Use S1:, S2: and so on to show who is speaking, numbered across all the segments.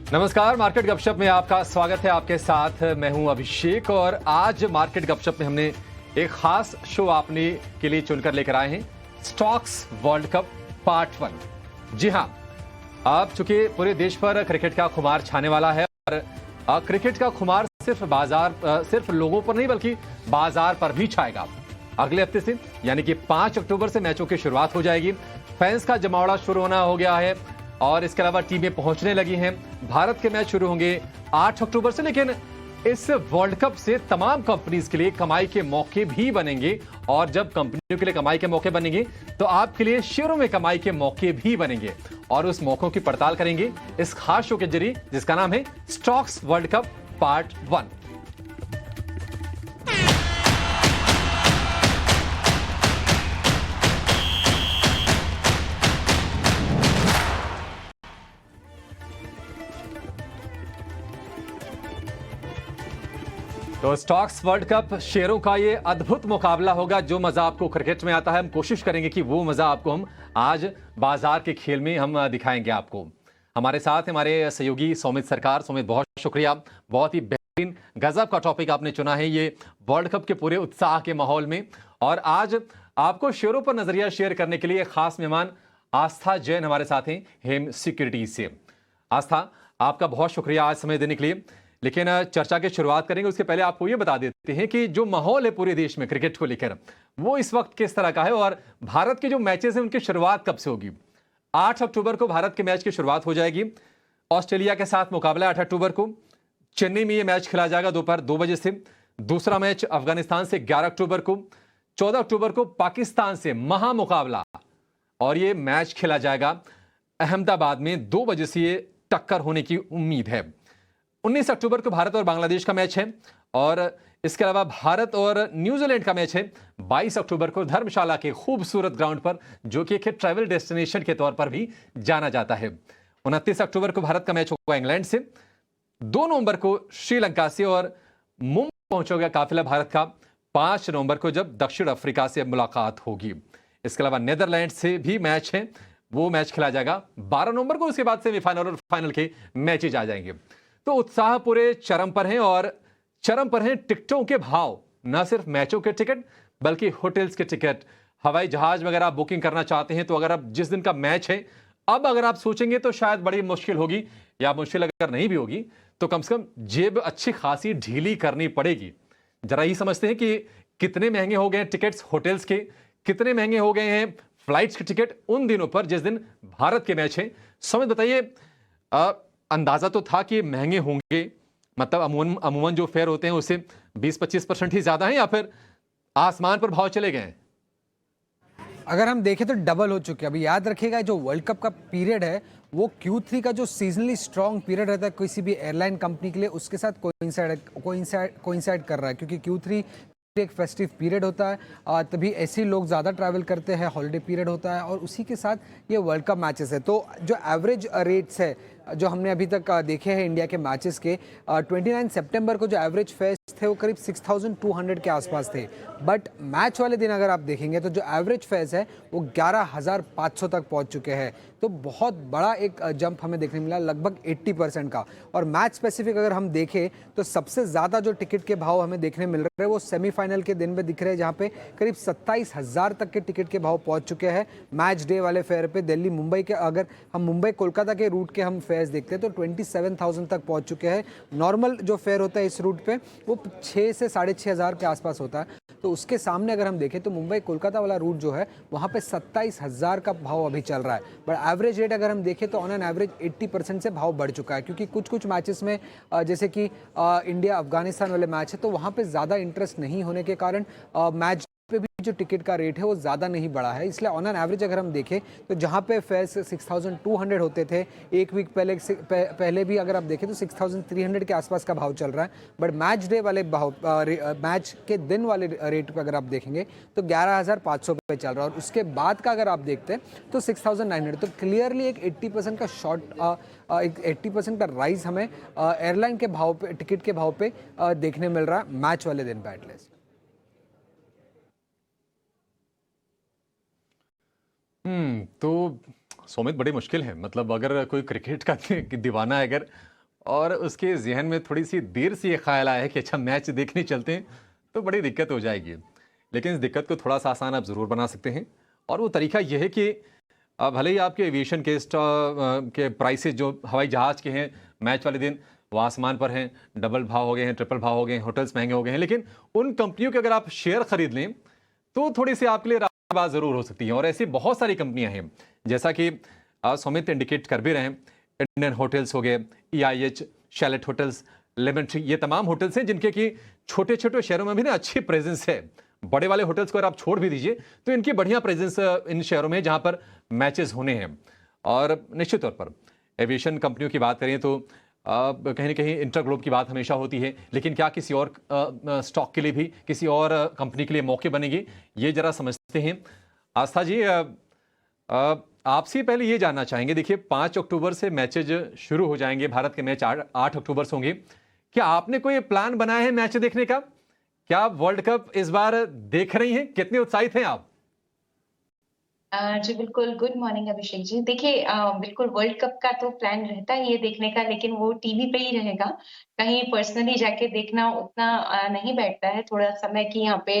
S1: नमस्कार, मार्केट गपशप में आपका स्वागत है। आपके साथ मैं हूं अभिषेक और आज मार्केट गपशप में हमने एक खास शो आपने के लिए चुनकर लेकर आए हैं, स्टॉक्स वर्ल्ड कप पार्ट 1। जी हां, अब चूंकि पूरे देश पर क्रिकेट का खुमार छाने वाला है और क्रिकेट का खुमार सिर्फ लोगों पर नहीं बल्कि बाजार पर भी छाएगा। अगले हफ्ते से यानी कि 5 अक्टूबर से मैचों की शुरुआत हो जाएगी। फैंस का जमावड़ा शुरू होना हो गया है और इसके अलावा टीमें पहुंचने लगी हैं। भारत के मैच शुरू होंगे 8 अक्टूबर से, लेकिन इस वर्ल्ड कप से तमाम कंपनीज के लिए कमाई के मौके भी बनेंगे और जब कंपनियों के लिए कमाई के मौके बनेंगे तो आपके लिए शेयरों में कमाई के मौके भी बनेंगे और उस मौकों की पड़ताल करेंगे इस खास शो के जरिए जिसका नाम है स्टॉक्स वर्ल्ड कप पार्ट 1। तो स्टॉक्स वर्ल्ड कप शेयरों का ये अद्भुत मुकाबला होगा। जो मजा आपको क्रिकेट में आता है, हम कोशिश करेंगे कि वो मजा आपको हम आज बाजार के खेल में हम दिखाएंगे आपको। हमारे साथ हमारे सहयोगी सौमित सरकार। सौमित, बहुत शुक्रिया, बहुत ही बेहतरीन गजब का टॉपिक आपने चुना है ये वर्ल्ड कप के पूरे उत्साह के माहौल में। और आज आपको शेयरों पर नजरिया शेयर करने के लिए खास मेहमान आस्था जैन हमारे साथ हैं हेम सिक्योरिटीज से। आस्था, आपका बहुत शुक्रिया आज समय देने के लिए। लेकिन चर्चा की शुरुआत करेंगे उसके पहले आपको यह बता देते हैं कि जो माहौल है पूरे देश में क्रिकेट को लेकर वो इस वक्त किस तरह का है और भारत के जो मैचेस हैं उनकी शुरुआत कब से होगी। 8 अक्टूबर को भारत के मैच की शुरुआत हो जाएगी। ऑस्ट्रेलिया के साथ मुकाबला 8 अक्टूबर को चेन्नई में यह मैच खेला जाएगा दोपहर 2 बजे से। दूसरा मैच अफगानिस्तान से 11 अक्टूबर को। 14 अक्टूबर को पाकिस्तान से महामुकाबला और यह मैच खेला जाएगा अहमदाबाद में 2 बजे से। ये टक्कर होने की उम्मीद है। 19 अक्टूबर को भारत और बांग्लादेश का मैच है और इसके अलावा भारत और न्यूजीलैंड का मैच है 22 अक्टूबर को धर्मशाला के खूबसूरत ग्राउंड पर, जो कि एक ट्रैवल डेस्टिनेशन के तौर पर भी जाना जाता है। 29 अक्टूबर को भारत का मैच होगा इंग्लैंड से। 2 नवंबर को श्रीलंका से और मुंबई पहुंचेगा काफिला भारत का 5 नवंबर को, जब दक्षिण अफ्रीका से मुलाकात होगी। इसके अलावा नीदरलैंड से भी मैच है, वो मैच खेला जाएगा 12 नवंबर को। उसके बाद सेमीफाइनल और फाइनल के मैचेज आ जाएंगे। तो उत्साह पूरे चरम पर हैं और चरम पर हैं टिकटों के भाव। न सिर्फ मैचों के टिकट बल्कि होटल्स के टिकट, हवाई जहाज में अगर आप बुकिंग करना चाहते हैं तो अगर आप जिस दिन का मैच है, अब अगर आप सोचेंगे तो शायद बड़ी मुश्किल होगी, या मुश्किल अगर नहीं भी होगी तो कम से कम जेब अच्छी खासी ढीली करनी पड़ेगी। जरा ही समझते हैं कि कितने महंगे हो गए हैं टिकट्स होटल्स के, कितने महंगे हो गए हैं फ्लाइट्स के टिकट उन दिनों पर जिस दिन भारत के मैच है। समझ बताइए, अंदाजा तो था कि महंगे होंगे, मतलब अमूमन जो फेयर होते हैं उससे 20-25% ही ज्यादा है, या फिर आसमान पर भाव चले गए?
S2: अगर हम देखें तो डबल हो चुके हैं। अभी याद रखिएगा, जो वर्ल्ड कप का पीरियड है वो Q3 का जो सीजनली स्ट्रॉन्ग पीरियड रहता है किसी भी एयरलाइन कंपनी के लिए, उसके साथ कोइंसाइड कर रहा है, क्योंकि Q3 एक फेस्टिव पीरियड होता है, तभी ऐसे ही लोग ज़्यादा ट्रैवल करते हैं, हॉलिडे पीरियड होता है और उसी के साथ ये वर्ल्ड कप मैचेस है। तो जो एवरेज रेट्स है जो हमने अभी तक देखे हैं इंडिया के मैचेस के, 29 सितंबर को जो एवरेज फेयर्स थे वो करीब 6200 के आसपास थे। बट मैच वाले दिन अगर आप देखेंगे तो जो एवरेज फेयर्स है वो 11500 तक पहुंच चुके हैं। तो बहुत बड़ा एक जंप हमें देखने मिला, लगभग 80% का। और मैच स्पेसिफिक अगर हम देखें तो सबसे ज़्यादा जो टिकट के भाव हमें देखने मिल रहे हैं वो सेमीफाइनल के दिन में दिख रहे हैं, जहाँ पे करीब 27,000 तक के टिकट के भाव पहुंच चुके हैं। मैच डे वाले फेयर पे दिल्ली मुंबई के, अगर हम मुंबई कोलकाता के रूट के हम फेयर्स देखते हैं तो 27,000 तक पहुंच चुके हैं। नॉर्मल जो फेयर होता है इस रूट पे वो 6 से 6,500 के आसपास होता है। तो उसके सामने अगर हम देखें तो मुंबई कोलकाता वाला रूट जो है वहाँ पे 27,000 का भाव अभी चल रहा है। बट एवरेज रेट अगर हम देखें तो ऑन एन एवरेज 80% से भाव बढ़ चुका है, क्योंकि कुछ मैचेस में जैसे कि इंडिया अफगानिस्तान वाले मैच है तो वहाँ पे ज़्यादा इंटरेस्ट नहीं होने के कारण मैच पे भी जो टिकट का रेट है वो ज़्यादा नहीं बढ़ा है। इसलिए ऑन एन एवरेज अगर हम देखें तो जहाँ पे फेयर्स 6200 होते थे एक वीक पहले भी अगर आप देखें तो 6300 के आसपास का भाव चल रहा है। बट मैच डे वाले भाव, मैच के दिन वाले रेट पे अगर आप देखेंगे तो 11500 पे चल रहा है। और उसके बाद का अगर आप देखते हैं तो 6900। तो क्लियरली एक 80% का एक 80% का राइज हमें एयरलाइन के भाव पे, टिकट के भाव पे देखने मिल रहा है मैच वाले दिन पे एटलीस्ट।
S1: तो सौमित, बड़ी मुश्किल है। मतलब अगर कोई क्रिकेट का दीवाना है, अगर और उसके ज़हन में थोड़ी-सी देर से ये ख़्याल आया है कि अच्छा मैच देखने चलते हैं, तो बड़ी दिक्कत हो जाएगी। लेकिन इस दिक्कत को थोड़ा-सा आसान आप ज़रूर बना सकते हैं और वो तरीका ये है कि भले ही आपके एविएशन के के प्राइसेज़ जो हवाई जहाज़ के हैं, मैच वाले दिन वो आसमान पर हैं, डबल भाव हो गए हैं, ट्रिपल भाव हो गए हैं, होटल्स महँगे हो गए हैं। लेकिन उन कंपनियों के अगर आप शेयर खरीद लें, तो थोड़ी-सी आपके लिए राहत बात ज़रूर हो सकती है और ऐसी बहुत सारी कंपनियाँ हैं। जैसा कि सुमित इंडिकेट कर भी रहे हैं, इंडियन होटल्स हो गए, EIH, chalet hotels, lemon tree, ये तमाम होटल्स हैं जिनके कि छोटे-छोटे शहरों में भी ना अच्छी प्रेज़ेंस है। बड़े वाले होटल्स को अगर आप छोड़ भी दीजिए, तो इनकी बढ़िया प्रेज़ेंस इन शहरों में जहाँ पर मैचेज़ होने हैं। और निश्चित तौर पर एविएशन कंपनियों की बात करें तो कहीं न कहीं इंटरग्लोब की बात हमेशा होती है, लेकिन क्या किसी और स्टॉक के लिए भी किसी और कंपनी के लिए मौके बनेंगे, ये ज़रा समझते हैं। आस्था जी, आपसे पहले ये जानना चाहेंगे, देखिए 5 अक्टूबर से मैचेज़ शुरू हो जाएँगे, भारत के मैच 8 अक्टूबर से होंगे। क्या आपने कोई प्लान बनाया है मैच देखने का? क्या आप वर्ल्ड कप इस बार देख रही हैं? कितने उत्साहित हैं आप?
S3: जी बिल्कुल, गुड मॉर्निंग अभिषेक जी। देखिए बिल्कुल वर्ल्ड कप का तो प्लान रहता ही है देखने का, लेकिन वो टीवी पे ही रहेगा। कहीं पर्सनली जाके देखना उतना नहीं बैठता है, थोड़ा समय की यहाँ पे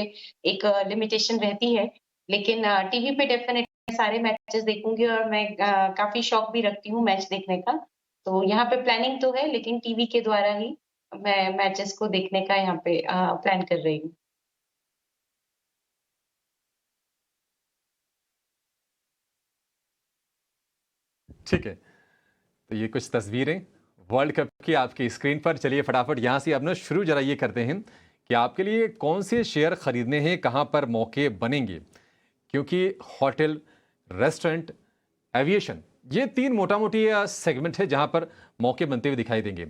S3: एक लिमिटेशन रहती है। लेकिन टीवी पे डेफ़िनेटली सारे मैचेज़ देखूँगी और मैं काफ़ी शौक भी रखती हूँ मैच देखने का। तो यहाँ पे प्लानिंग तो है, लेकिन टीवी के द्वारा ही मैं मैचेज़ को देखने का यहाँ पे प्लान कर रही हूँ।
S1: ठीक है, तो ये कुछ तस्वीरें वर्ल्ड कप की आपकी स्क्रीन पर। चलिए फटाफट यहाँ से अपना शुरू ज़रा ये करते हैं कि आपके लिए कौन से शेयर खरीदने हैं, कहाँ पर मौके बनेंगे? क्योंकि होटल, रेस्टोरेंट, एविएशन, ये 3 मोटा-मोटी सेगमेंट है जहाँ पर मौके बनते हुए दिखाई देंगे।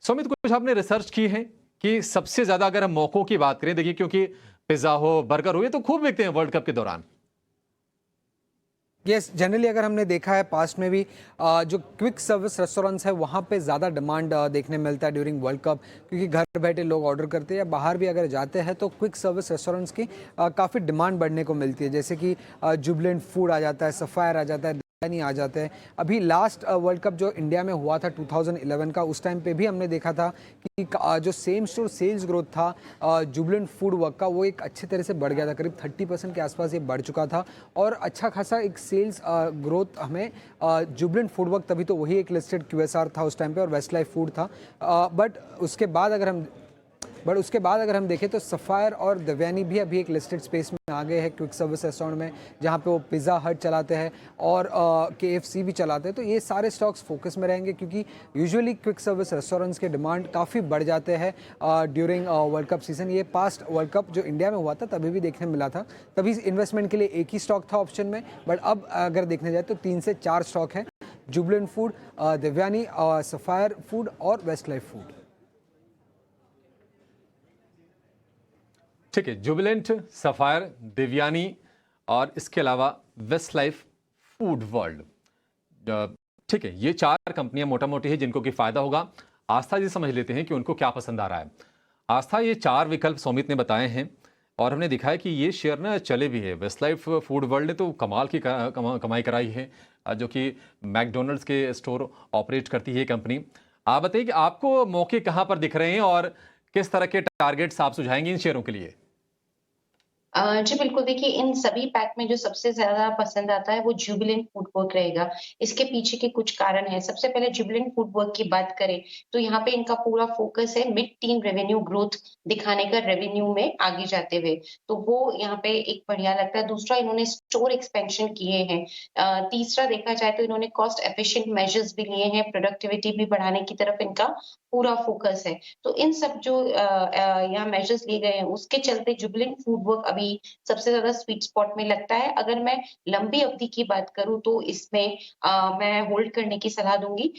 S1: सुमित, कुछ आपने रिसर्च की है कि सबसे ज़्यादा अगर हम मौकों की बात करें, देखिए क्योंकि पिज़्ज़ा हो, बर्गर हो, ये तो खूब बिकते हैं वर्ल्ड कप के दौरान।
S2: यस, जनरली अगर हमने देखा है पास्ट में भी जो क्विक सर्विस रेस्टोरेंट्स है वहाँ पे ज़्यादा डिमांड देखने मिलता है ड्यूरिंग वर्ल्ड कप, क्योंकि घर बैठे लोग ऑर्डर करते हैं या बाहर भी अगर जाते हैं तो क्विक सर्विस रेस्टोरेंट्स की काफ़ी डिमांड बढ़ने को मिलती है। जैसे कि जुबलेंट फूड आ जाता है, सफ़ायर आ जाता है, नहीं आ जाते हैं। अभी लास्ट वर्ल्ड कप जो इंडिया में हुआ था 2011 का, उस टाइम पे भी हमने देखा था कि जो सेम स्टोर सेल्स ग्रोथ था जुबलेंट फूड वर्क का, वो एक अच्छे तरह से बढ़ गया था, करीब 30% के आसपास ये बढ़ चुका था और अच्छा खासा एक सेल्स ग्रोथ हमें जुबलेंट फूड वर्क, तभी तो वही एक लिस्टेड क्यूएसआर था उस टाइम पे और वेस्ट लाइफ फूड था। बट उसके बाद अगर हम देखें तो सफ़ायर और देवयानी भी अभी एक लिस्टेड स्पेस में आ गए हैं क्विक सर्विस रेस्टोरेंट में, जहाँ पे वो पिज़्ज़ा हट चलाते हैं और केएफसी भी चलाते हैं। तो ये सारे स्टॉक्स फोकस में रहेंगे क्योंकि यूजुअली क्विक सर्विस रेस्टोरेंट्स के डिमांड काफ़ी बढ़ जाते हैं ड्यूरिंग वर्ल्ड कप सीजन। ये पास्ट वर्ल्ड कप जो इंडिया में हुआ था तभी भी देखने मिला था, तभी इन्वेस्टमेंट के लिए एक ही स्टॉक था ऑप्शन में, बट अब अगर देखने जाए तो 3 से 4 स्टॉक हैं, Jubilant Food, Devyani, Sapphire Food और वेस्ट लाइफ फूड।
S1: ठीक है, जुबिलेंट, सफ़ायर, देवयानी और इसके अलावा वेस्ट लाइफ फूड वर्ल्ड। ठीक है, ये 4 कंपनियां मोटा-मोटी है जिनको कि फ़ायदा होगा। आस्था जी समझ लेते हैं कि उनको क्या पसंद आ रहा है। आस्था, ये 4 विकल्प सौमित ने बताए हैं और हमने दिखा है कि ये शेयर ना चले भी है। वेस्ट लाइफ फूड वर्ल्ड ने तो कमाल की कमाई कराई है, जो कि मैकडॉनल्ड्स के स्टोर ऑपरेट करती है ये कंपनी। आप बताइए कि आपको मौके कहाँ पर दिख रहे हैं और किस तरह के टारगेट्स आप सुझाएंगे इन शेयरों के लिए?
S3: जी बिल्कुल, देखिए इन सभी पैक में जो सबसे ज़्यादा पसंद आता है वो जुबिलेंट फूडवर्क रहेगा। इसके पीछे के कुछ कारण हैं। सबसे पहले जुबिलेंट फूडवर्क की बात करें तो यहाँ पे इनका पूरा फ़ोकस है मिड टीन रेवेन्यू ग्रोथ दिखाने का रेवेन्यू में आगे जाते हुए। तो वो यहाँ पे एक बढ़िया लगता है। दूसरा, इन्होंने स्टोर एक्सपेंशन किए हैं। तीसरा देखा जाए तो इन्होंने कॉस्ट एफिशिएंट मेजर्स भी लिए हैं, प्रोडक्टिविटी भी बढ़ाने की तरफ इनका पूरा फ़ोकस है। तो इन सब जो यहाँ मेजर्स लिए गए हैं उसके चलते जुबिलेंट फूडवर्क अभी सबसे ज़्यादा स्वीट स्पॉट में लगता है। अगर मैं लंबी अवधि की बात करूँ तो इसमें मैं होल्ड करने की सलाह दूँगी।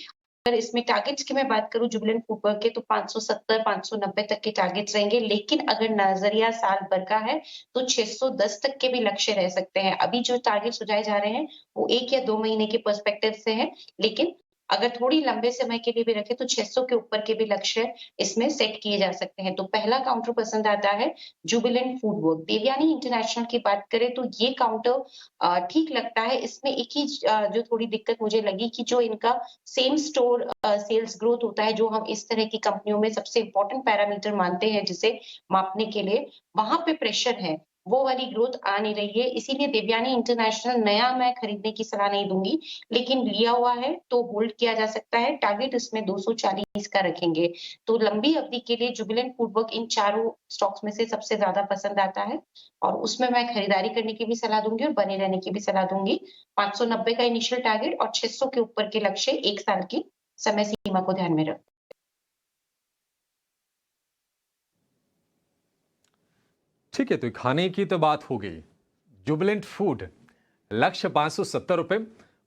S3: अगर इसमें टारगेट्स की मैं बात करूँ जुबिलेंट फूडवर्क के तो 570-590 तक के टारगेट्स रहेंगे। लेकिन अगर नज़रिया साल भर का है तो 610 तक के भी लक्ष्य रह सकते हैं। अभी जो टारगेट सुझाए जा रहे हैं वो 1 या 2 महीने के पर्सपेक्टिव से हैं, लेकिन अगर थोड़ी लंबे समय के लिए भी रखें तो 600 के ऊपर के भी लक्ष्य इसमें सेट किए जा सकते हैं। तो पहला काउंटर पसंद आता है जुबिलेंट फूडवर्क। देवयानी इंटरनेशनल की बात करें तो ये काउंटर ठीक लगता है। इसमें एक ही जो थोड़ी दिक्कत मुझे लगी कि जो इनका सेम स्टोर सेल्स ग्रोथ होता है, जो हम इस तरह की कंपनियों में सबसे इम्पोर्टेंट पैरामीटर मानते हैं जिसे मापने के लिए, वहां पे प्रेशर है, वो वाली ग्रोथ आ नहीं रही है। इसीलिए देवयानी इंटरनेशनल नया मैं खरीदने की सलाह नहीं दूंगी, लेकिन लिया हुआ है तो होल्ड किया जा सकता है। टारगेट इसमें 240 का रखेंगे। तो लंबी अवधि के लिए जुबिलेंट फूडवर्क इन चारों स्टॉक्स में से सबसे ज्यादा पसंद आता है और उसमें मैं खरीदारी करने की भी सलाह दूंगी और बने रहने की भी सलाह दूंगी। 590 का इनिशियल टारगेट और 600 के ऊपर के लक्ष्य 1 साल की समय सीमा को ध्यान में रख।
S1: ठीक है, तो खाने की तो बात हो गई। जुबिलेंट फूड लक्ष्य 570 रुपए,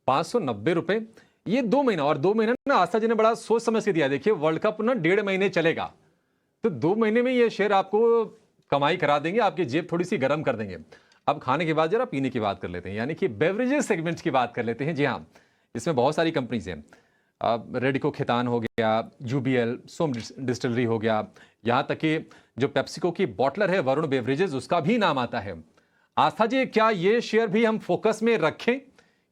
S1: 590 रुपए, ये 2 महीना, और 2 महीना ना आस्था जी ने बड़ा सोच समझ के दिया। देखिए वर्ल्ड कप ना 1.5 महीने चलेगा, तो 2 महीने में ये शेयर आपको कमाई करा देंगे, आपकी जेब थोड़ी सी गर्म कर देंगे। अब खाने के बाद जरा पीने की बात कर लेते हैं, यानी कि बेवरेजेस सेगमेंट्स की बात कर लेते हैं। जी हाँ, इसमें बहुत सारी कंपनीज हैं। रेडिको खेतान हो गया, यूबीएल, सोम डिस्टिलरी हो गया, यहाँ तक कि जो पेप्सिको की बॉटलर है वरुण बेवरेजेस, उसका भी नाम आता है। आस्था जी, क्या ये शेयर भी हम फोकस में रखें?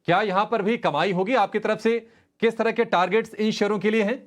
S1: क्या यहां पर भी कमाई होगी आपकी तरफ से? किस तरह के टारगेट्स इन शेयरों के लिए हैं?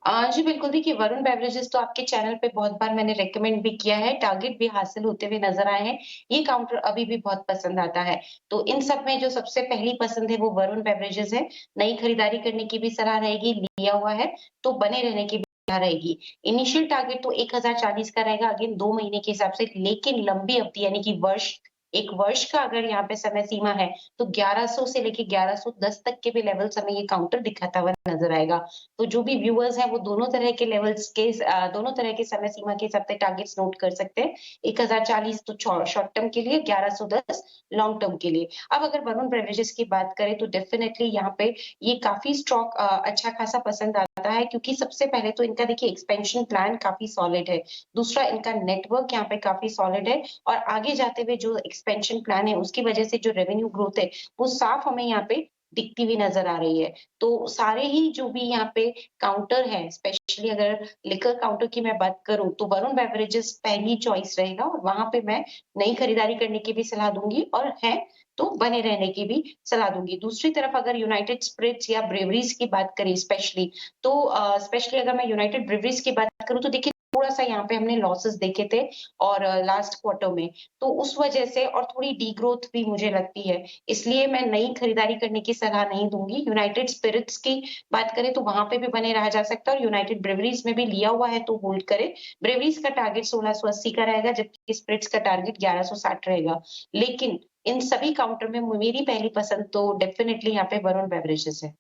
S3: जी बिल्कुल, देखिए वरुण बेवरेजेस तो आपके चैनल पे बहुत बार मैंने रिकमेंड भी किया है, टारगेट भी हासिल होते हुए नज़र आए हैं। ये काउंटर अभी भी बहुत पसंद आता है। तो इन सब में जो सबसे पहली पसंद है वो वरुण बेवरेजेस है। नई खरीदारी करने की भी सलाह रहेगी, लिया हुआ है तो बने रहने की भी सलाह रहेगी। इनिशियल टारगेट तो 1040 का रहेगा, अगेन 2 महीने के हिसाब से, लेकिन लंबी अवधि यानी कि वर्ष 1 वर्ष का अगर यहाँ पे समय सीमा है, तो 1100 से लेके 1110 तक के भी लेवल्स हमें ये काउंटर दिखाता हुआ नज़र आएगा। तो जो भी व्यूअर्स हैं वो दोनों तरह के लेवल्स के दोनों तरह के समय सीमा के हिसाब से टारगेट्स नोट कर सकते हैं। 1040 तो शॉर्ट टर्म के लिए, 1110 लॉन्ग टर्म के लिए। अब अगर वरुण बेवरेजेस की बात करें तो डेफिनिटली यहाँ पे ये काफी स्टॉक अच्छा खासा पसंद आता है, क्योंकि सबसे पहले तो इनका देखिए एक्सपेंशन प्लान काफी सॉलिड है। दूसरा, इनका नेटवर्क यहाँ पे काफी सॉलिड है और आगे जाते हुए जो एक्सपेंशन प्लान है उसकी वजह से जो रेवेन्यू ग्रोथ है वो साफ हमें यहाँ पे दिखती हुई नजर आ रही है। तो सारे ही जो भी यहाँ पे काउंटर है, स्पेशली अगर लिकर काउंटर की मैं बात करूं तो वरुण बेवरेजेस पहली चॉइस रहेगा और वहां पे मैं नई खरीदारी करने की भी सलाह दूंगी और है तो बने रहने की भी सलाह दूंगी। दूसरी तरफ अगर यूनाइटेड स्पिरिट्स या ब्रेवरीज की बात करें स्पेशली, तो स्पेशली अगर मैं यूनाइटेड ब्रेवरीज की बात करूं तो देखिए थोड़ा-सा यहाँ पे हमने लॉसेस देखे थे और लास्ट क्वार्टर में, तो उस वजह से और थोड़ी डीग्रोथ भी मुझे लगती है। इसलिए मैं नई खरीदारी करने की सलाह नहीं दूँगी। यूनाइटेड स्पिरिट्स की बात करें तो वहाँ पे भी बने रहा जा सकता है और यूनाइटेड ब्रेवरीज में भी लिया हुआ है तो होल्ड करें। ब्रेवरीज का टारगेट 1680 का रहेगा, जबकि स्पिरिट्स का टारगेट 1160 रहेगा। लेकिन इन सभी काउंटर में मेरी पहली पसंद तो डेफिनिटली यहाँ पे वरुण बेवरेजेस है।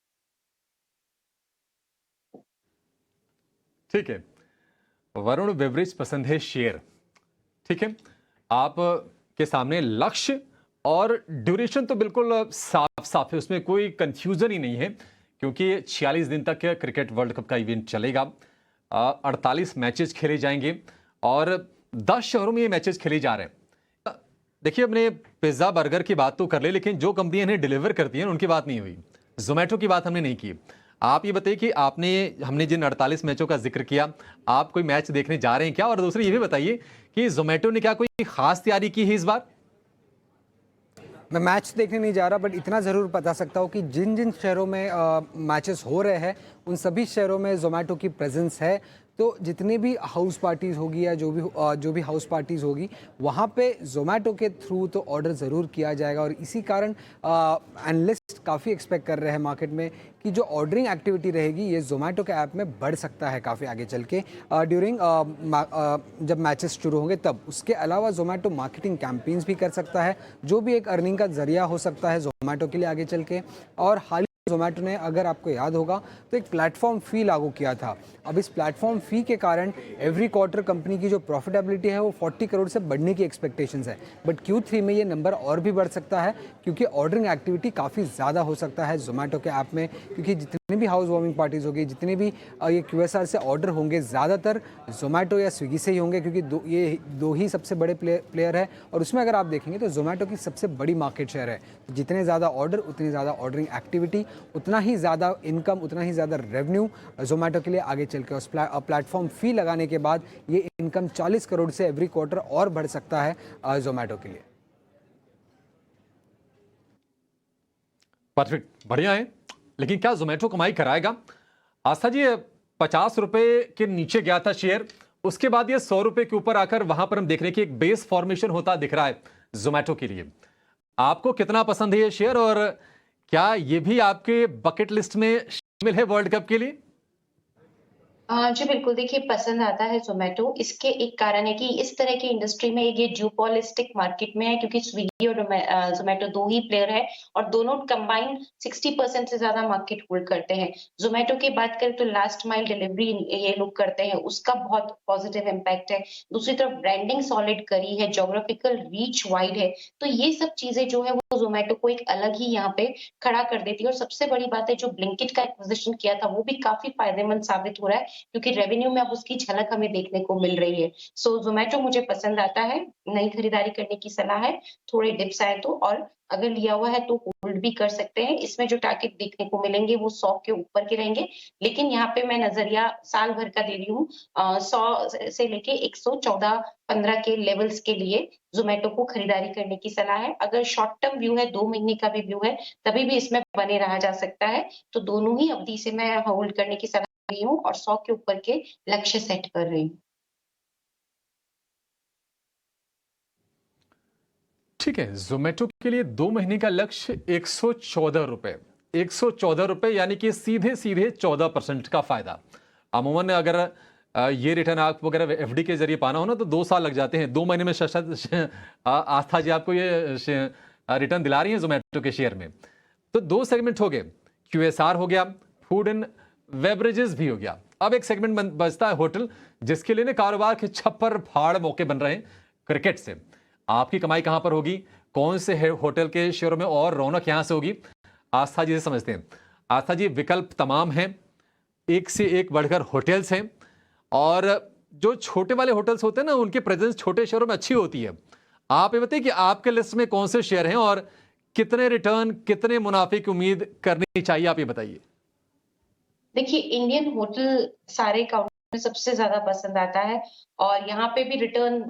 S1: ठीक है, वरुण बेवरेज पसंद है शेयर। ठीक है, आप के सामने लक्ष्य और ड्यूरेशन तो बिल्कुल साफ साफ है, उसमें कोई कंफ्यूजन ही नहीं है, क्योंकि 46 दिन तक क्रिकेट वर्ल्ड कप का इवेंट चलेगा। 48 मैचेस खेले जाएंगे और 10 शहरों में ये मैचेस खेले जा रहे हैं। देखिए, अपने पिज्ज़ा बर्गर की बात तो कर ले, लेकिन जो कंपनियां इन्हें डिलीवर करती हैं उनकी बात नहीं हुई। जोमेटो की बात हमने नहीं की। आप ये बताइए कि हमने जिन 48 मैचों का जिक्र किया, आप कोई मैच देखने जा रहे हैं क्या? और दूसरी ये भी बताइए कि जोमेटो ने क्या कोई खास तैयारी की है इस बार?
S2: मैं मैच देखने नहीं जा रहा, बट इतना ज़रूर बता सकता हूँ कि जिन जिन शहरों में मैचेस हो रहे हैं उन सभी शहरों में जोमेटो की प्रेजेंस है। तो जितनी भी हाउस पार्टीज़ होगी या जो भी हाउस पार्टीज़ होगी वहाँ पे जोमेटो के थ्रू तो ऑर्डर ज़रूर किया जाएगा। और इसी कारण एनालिस्ट काफ़ी एक्सपेक्ट कर रहे हैं मार्केट में कि जो ऑर्डरिंग एक्टिविटी रहेगी ये जोमेटो के ऐप में बढ़ सकता है काफ़ी आगे चल के ड्यूरिंग जब मैचेस शुरू होंगे तब। उसके अलावा जोमेटो मार्केटिंग कैंपेन्स भी कर सकता है, जो भी एक अर्निंग का जरिया हो सकता है जोमेटो के लिए आगे चल के। और हाल जोमेटो ने, अगर आपको याद होगा, तो एक प्लेटफॉर्म फ़ी लागू किया था। अब इस प्लेटफॉर्म फ़ी के कारण एवरी क्वार्टर कंपनी की जो प्रॉफिटेबिलिटी है वो 40 करोड़ से बढ़ने की एक्सपेक्टेशंस है। बट Q3 में ये नंबर और भी बढ़ सकता है, क्योंकि ऑर्डरिंग एक्टिविटी काफ़ी ज़्यादा हो सकता है जोमेटो के ऐप में, क्योंकि जितनी भी हाउस वार्मिंग पार्टीज़ होगी, जितने भी ये QSR से ऑर्डर होंगे, ज़्यादातर जोमेटो या स्विगी से ही होंगे, क्योंकि ये दो ही सबसे बड़े प्लेयर है। और उसमें अगर आप देखेंगे तो जोमेटो की सबसे बड़ी मार्केट शेयर है। जितने ज़्यादा ऑर्डर उतनी ज़्यादा ऑर्डरिंग एक्टिविटी, उतना ही ज़्यादा इनकम, उतना ही ज़्यादा रेवेन्यू जोमेटो के लिए आगे चल के उस प्लेटफॉर्म फ़ी लगाने के बाद ये इनकम 40 करोड़ से एवरी क्वार्टर और बढ़ सकता है जोमेटो के लिए।
S1: परफेक्ट, बढ़िया है। लेकिन क्या जोमेटो कमाई कराएगा? आस्था जी, 50 रुपए के नीचे गया था शेयर, उसके बाद ये 100 रुपए के ऊपर आकर वहां पर हम देख रहे हैं कि एक बेस फॉर्मेशन होता दिख रहा है जोमेटो के लिए। आपको कितना पसंद है ये शेयर, और क्या ये भी आपके बकेट लिस्ट में शामिल है वर्ल्ड कप के लिए?
S3: जी बिल्कुल, देखिए पसंद आता है ज़ोमैटो। इसके एक कारण है कि इस तरह की इंडस्ट्री में ये ड्यूओपोलिस्टिक मार्केट में है, क्योंकि स्विगी और ज़ोमैटो 2 ही प्लेयर हैं और दोनों कंबाइंड 60% से ज़्यादा मार्केट होल्ड करते हैं। ज़ोमैटो की बात करें तो लास्ट माइल डिलीवरी ये लोग करते हैं, उसका बहुत पॉजिटिव इम्पैक्ट है। दूसरी तरफ ब्रांडिंग सॉलिड करी है, ज्योग्राफिकल रीच वाइड है, तो ये सब चीज़ें जो है वो ज़ोमैटो को एक अलग ही यहाँ पे खड़ा कर देती है। और सबसे बड़ी बात है, जो ब्लिंकिट का एक्विजिशन किया था वो भी काफ़ी फायदेमंद साबित हो रहा है, क्योंकि रेवेन्यू में अब उसकी झलक हमें देखने को मिल रही है। सो ज़ोमैटो मुझे पसंद आता है, नई खरीदारी करने की सलाह है, थोड़े डिप्स आए तो, और अगर लिया हुआ है तो होल्ड भी कर सकते हैं। इसमें जो टारगेट देखने को मिलेंगे वो 100 के ऊपर के रहेंगे, लेकिन यहाँ पे मैं नज़रिया साल भर का दे रही हूँ। 100 से लेके 114-15 के लेवल्स के लिए ज़ोमैटो को खरीदारी करने की सलाह है। अगर शॉर्ट टर्म व्यू है, 2 महीने का भी व्यू है, तभी भी इसमें बने रहा जा सकता है। तो दोनों ही अवधि से मैं होल्ड करने की सलाह रही हूँ और 100 के ऊपर के लक्ष्य सेट कर रही हूँ।
S1: ठीक है, जोमेटो के लिए 2 महीने का लक्ष्य 114 रुपए, 114 रुपए, यानी कि सीधे सीधे 14% का फायदा। अमूमन अगर ये रिटर्न आप वगैरह एफडी के जरिए पाना हो ना तो 2 साल लग जाते हैं। 2 महीने में आस्था जी आपको ये रिटर्न दिला रही है जोमेटो के शेयर में। तो 2 सेगमेंट हो गए, क्यूएसआर हो गया, फूड एंड बेवरेजेस भी हो गया। अब एक सेगमेंट बचता है होटल, जिसके लिए कारोबार के छप्पर फाड़ मौके बन रहे हैं क्रिकेट से। आपकी कमाई कहां पर होगी, कौन से होटल के शेयरों में और रौनक यहां से होगी, आस्था जी से समझते हैं। आस्था जी, विकल्प तमाम हैं, एक से एक बढ़कर होटल्स हैं, और जो छोटे वाले होटल्स होते हैं ना, उनकी प्रेजेंस छोटे शहरों में अच्छी होती है। आप ये बताइए कि आपके लिस्ट में कौन से शेयर हैं और कितने रिटर्न, कितने मुनाफे की उम्मीद करनी चाहिए, आप ये बताइए।
S3: देखिए, इंडियन होटल सारे काउंटर में सबसे ज़्यादा पसंद आता है, और यहाँ पे भी रिटर्न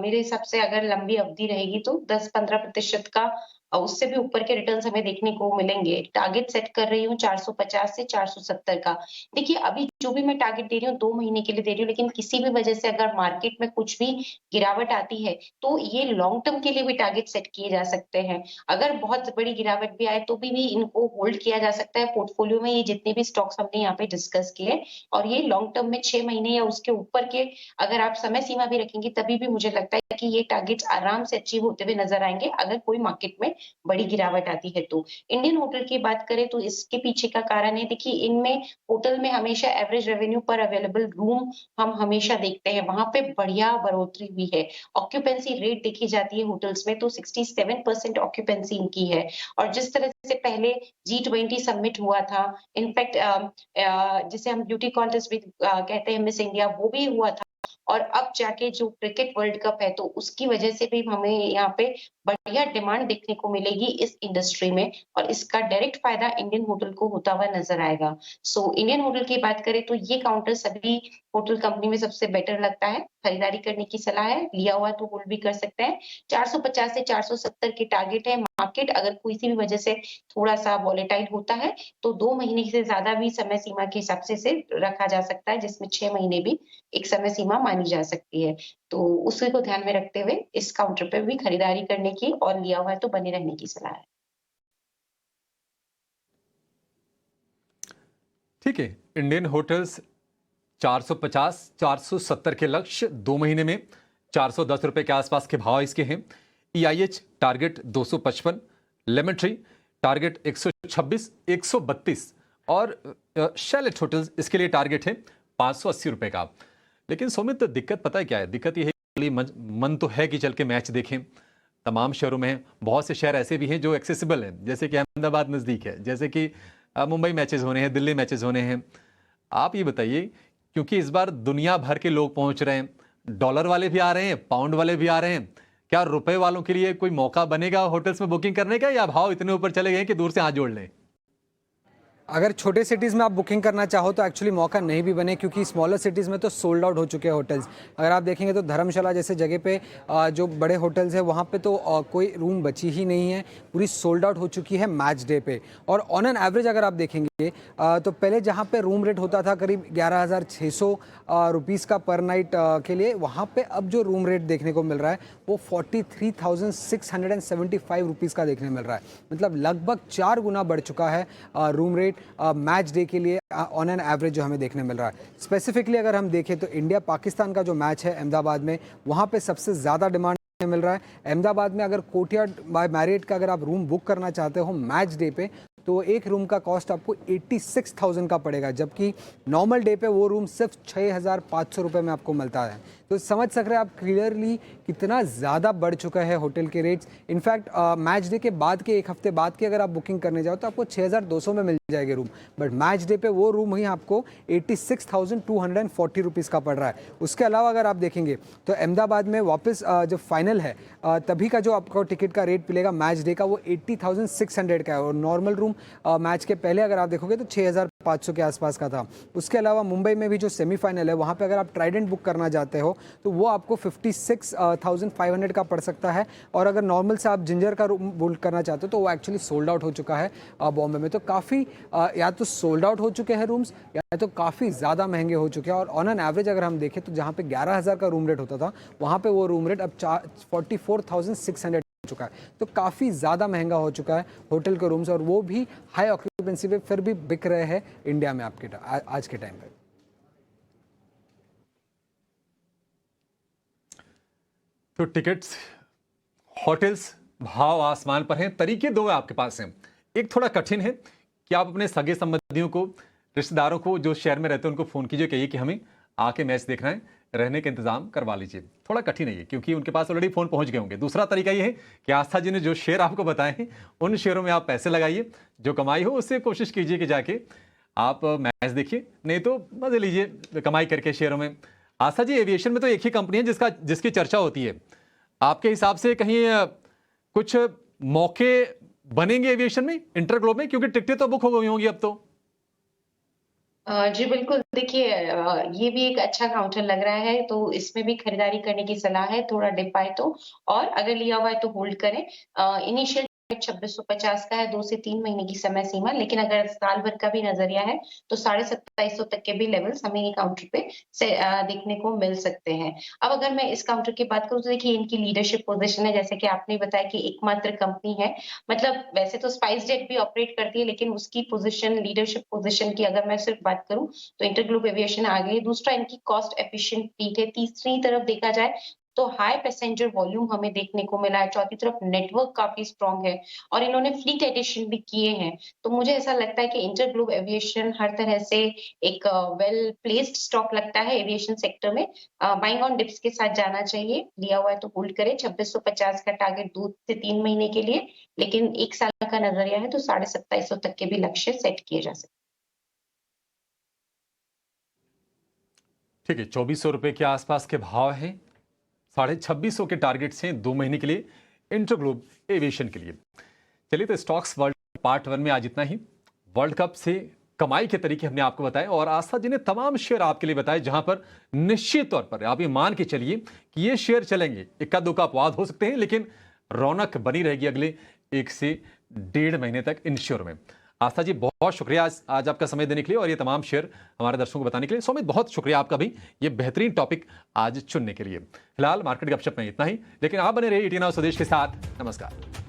S3: मेरे हिसाब से अगर लंबी अवधि रहेगी तो 10-15% का, उससे भी ऊपर के रिटर्न्स हमें देखने को मिलेंगे। टारगेट सेट कर रही हूँ 450 से 470 का। देखिए, अभी जो भी मैं टारगेट दे रही हूँ 2 महीने के लिए दे रही हूँ, लेकिन किसी भी वजह से अगर मार्केट में कुछ भी गिरावट आती है, तो ये लॉन्ग टर्म के लिए भी टारगेट सेट किए जा सकते हैं। अगर बहुत बड़ी गिरावट भी आए तो भी इनको होल्ड किया जा सकता है पोर्टफोलियो में, ये जितने भी स्टॉक्स हमने यहाँ पे डिस्कस किए, और ये लॉन्ग टर्म में 6 महीने या उसके ऊपर के अगर आप समय सीमा भी रखेंगे, तभी भी मुझे लगता है कि ये टारगेट्स आराम से अचीव होते हुए नजर आएंगे, अगर कोई मार्केट में बड़ी गिरावट आती है तो। इंडियन होटल की बात करें तो इसके पीछे का कारण है, देखिए इनमें होटल में हमेशा एवरेज रेवेन्यू पर अवेलेबल रूम हम हमेशा देखते हैं, वहां पे बढ़िया बढ़ोतरी हुई है। ऑक्यूपेंसी रेट देखी जाती है होटल्स में तो 67% ऑक्यूपेंसी इनकी है, और जिस तरह से पहले G20 समिट हुआ था, इनफैक्ट जिसे हम ब्यूटी कॉन्टेस्ट भी कहते हैं, मिस इंडिया, वो भी हुआ था, और अब जाके जो क्रिकेट वर्ल्ड कप है तो उसकी वजह से भी हमें यहाँ पे बढ़िया डिमांड देखने को मिलेगी इस इंडस्ट्री में, और इसका डायरेक्ट फायदा इंडियन होटल को होता हुआ नजर आएगा। सो इंडियन होटल की बात करें तो ये काउंटर सभी होटल कंपनी में सबसे बेटर लगता है, खरीदारी करने की सलाह है, लिया हुआ तो होल्ड भी कर सकते हैं। 450 से 470 के टारगेट है। मार्केट अगर किसी भी वजह से थोड़ा सा वॉलेटाइल होता है तो 2 महीने से ज्यादा भी समय सीमा के हिसाब से रखा जा सकता है, जिसमें 6 महीने भी एक समय सीमा मानी जा सकती है। तो उसी को ध्यान में रखते हुए इस काउंटर पे भी खरीदारी करने की, और लिया हुआ है तो बने रहने की सलाह है।
S1: ठीक है, इंडियन होटल्स 450 470 के लक्ष्य, 2 महीने में 410 रुपए के आसपास के भाव इसके हैं। EIH target 255, lemon tree target 126, 132, और शैलेट होटल्स इसके लिए टारगेट है 580 रुपए का। लेकिन सौमित, दिक्कत पता है क्या है? दिक्कत यह है, मन तो है कि चल के मैच देखें, तमाम शहरों में बहुत से शहर ऐसे भी हैं जो एक्सेसिबल हैं, जैसे कि अहमदाबाद नज़दीक है, जैसे कि मुंबई मैचेस होने हैं, दिल्ली मैचेस होने हैं। आप ये बताइए, क्योंकि इस बार दुनिया भर के लोग पहुंच रहे हैं, डॉलर वाले भी आ रहे हैं, पाउंड वाले भी आ रहे हैं, क्या रुपए वालों के लिए कोई मौका बनेगा होटल्स में बुकिंग करने का, या भाव इतने ऊपर चले गए कि दूर से हाथ जोड़ लें?
S2: अगर छोटे सिटीज़ में आप बुकिंग करना चाहो तो एक्चुअली मौका नहीं भी बने, क्योंकि स्मॉलर सिटीज़ में तो सोल्ड आउट हो चुके हैं होटल्स। अगर आप देखेंगे तो धर्मशाला जैसे जगह पे जो बड़े होटल्स हैं वहाँ पे तो कोई रूम बची ही नहीं है, पूरी सोल्ड आउट हो चुकी है मैच डे पे। और ऑन एन एवरेज अगर आप देखेंगे तो पहले जहाँ पे रूम रेट होता था करीब 11,600 रुपीज़ का पर नाइट के लिए, वहाँ पे अब जो रूम रेट देखने को मिल रहा है वो 43,675 रुपीज़ का देखने मिल रहा है। मतलब लगभग 4 गुना बढ़ चुका है रूम रेट मैच डे के लिए ऑन एन एवरेज जो हमें देखने मिल रहा है। स्पेसिफिकली अगर हम देखें तो इंडिया पाकिस्तान का जो मैच है अहमदाबाद में, वहाँ पे सबसे ज़्यादा डिमांड मिल रहा है। अहमदाबाद में अगर कोर्टयार्ड बाय मैरियट का अगर आप रूम बुक करना चाहते हो मैच डे पे, तो एक रूम का कॉस्ट आपको 86,000 का पड़ेगा, जबकि नॉर्मल डे पे वो रूम सिर्फ 6,500 रुपये में आपको मिलता है। तो समझ सक रहे हैं आप क्लियरली कितना ज़्यादा बढ़ चुका है होटल के रेट्स। इनफैक्ट मैच डे के बाद के एक हफ्ते बाद की अगर आप बुकिंग करने जाओ तो आपको 6,200 में मिल जाएगी रूम, बट मैच डे पे वो रूम ही आपको 86,240 रुपीज़ का पड़ रहा है। उसके अलावा अगर आप देखेंगे तो अहमदाबाद में वापस जो फाइनल है तभी का जो आपको टिकट का रेट मिलेगा मैच डे का वो 80,600 का है, और नॉर्मल रूम मैच के पहले अगर आप देखोगे तो 6,500 के आसपास का था। उसके अलावा मुंबई में भी जो सेमीफाइनल है वहाँ पे अगर आप ट्राइडेंट बुक करना चाहते हो तो वो आपको 56,500 का पड़ सकता है, और अगर नॉर्मल से आप जिंजर का रूम बुक करना चाहते हो तो वो एक्चुअली सोल्ड आउट हो चुका है बॉम्बे में। तो काफ़ी या तो सोल्ड आउट हो चुके हैं रूम्स या तो काफ़ी ज़्यादा महंगे हो चुके हैं। और ऑन एन एवरेज अगर हम देखें तो जहाँ पे 11,000 का रूम रेट होता था वहाँ पे वो रूम रेट अब 44,600 चुका है। तो काफ़ी ज़्यादा महंगा हो चुका है होटल के रूम्स, और वो भी हाई ऑक्यूपेंसी पे फिर भी बिक रहे हैं इंडिया में आपके आज के टाइम पे।
S1: तो टिकट्स, होटल्स, भाव आसमान पर हैं। तरीके दो आपके पास हैं। एक थोड़ा कठिन है कि आप अपने सगे संबंधियों को, रिश्तेदारों को जो शहर में रहते हैं उनको फ़ोन कीजिए, कहिए कि हमें आके मैच देखना है, रहने का इंतजाम करवा लीजिए। थोड़ा कठिन है ये, क्योंकि उनके पास ऑलरेडी फ़ोन पहुंच गए होंगे। दूसरा तरीका ये है कि आस्था जी ने जो शेयर आपको बताए हैं उन शेयरों में आप पैसे लगाइए, जो कमाई हो उससे कोशिश कीजिए कि जाके आप मैच देखिए, नहीं तो मजे लीजिए कमाई करके शेयरों में। आस्था जी, एविएशन में तो एक ही कंपनी है जिसकी चर्चा होती है। आपके हिसाब से कहीं कुछ मौके बनेंगे एविएशन में, इंटरग्लोब में, क्योंकि टिकटें तो बुक हो गई होंगी अब तो?
S3: जी बिल्कुल, देखिए ये भी एक अच्छा काउंटर लग रहा है, तो इसमें भी खरीदारी करने की सलाह है, थोड़ा डिप आए तो। और अगर लिया हुआ है तो होल्ड करें। इनिशियल 2650 का है, 2 से 3 महीने की समय सीमा, लेकिन अगर साल भर का भी नजरिया है तो 2750 तक के भी लेवल्स हमें ये काउंटर पे देखने को मिल सकते हैं। अब अगर मैं इस काउंटर की बात करूं तो देखिए इनकी लीडरशिप पोजीशन है, जैसे कि आपने बताया कि एकमात्र कंपनी है। मतलब वैसे तो स्पाइस जेट भी ऑपरेट करती है, लेकिन उसकी पोजीशन, लीडरशिप पोजीशन की अगर मैं सिर्फ बात करूं तो इंटरग्लोब एविएशन आ गई। दूसरा, इनकी कॉस्ट एफिशिएंट फ्लीट है। तीसरी तरफ देखा जाए तो हाई पैसेंजर वॉल्यूम हमें देखने को मिला है। चौथी तरफ नेटवर्क काफी स्ट्रांग है और इन्होंने फ्लीट एडिशन भी किए हैं। तो मुझे ऐसा लगता है कि इंटरग्लोब एविएशन हर तरह से एक वेल प्लेस्ड स्टॉक लगता है एविएशन सेक्टर में। बाइंग ऑन डिप्स के साथ जाना चाहिए। लिया हुआ है तो होल्ड करें। 2650 का टारगेट 2 से 3 महीने के लिए, लेकिन 1 साल का नजरिया है तो 2750 तक के भी लक्ष्य सेट किए जा सकते हैं।
S1: ठीक है, 2400 रुपए के आसपास के भाव हैं। 2650 के टारगेट्स हैं 2 महीने के लिए इंटरग्लोब एविएशन के लिए। चलिए, तो स्टॉक्स वर्ल्ड पार्ट 1 में आज इतना ही। वर्ल्ड कप से कमाई के तरीके हमने आपको बताए, और आस्था जी ने तमाम शेयर आपके लिए बताए, जहां पर निश्चित तौर पर आप ये मान के चलिए कि ये शेयर चलेंगे। इक्का दुक्का अपवाद हो सकते हैं, लेकिन रौनक बनी रहेगी अगले 1 से 1.5 महीने तक इन शेयर में। आस्था जी, बहुत शुक्रिया आज आपका समय देने के लिए और ये तमाम शेयर हमारे दर्शकों को बताने के लिए। सौमित, बहुत शुक्रिया आपका भी ये बेहतरीन टॉपिक आज चुनने के लिए। फिलहाल मार्केट गपशप में इतना ही, लेकिन आप बने रहिए 18 स्वदेश के साथ। नमस्कार।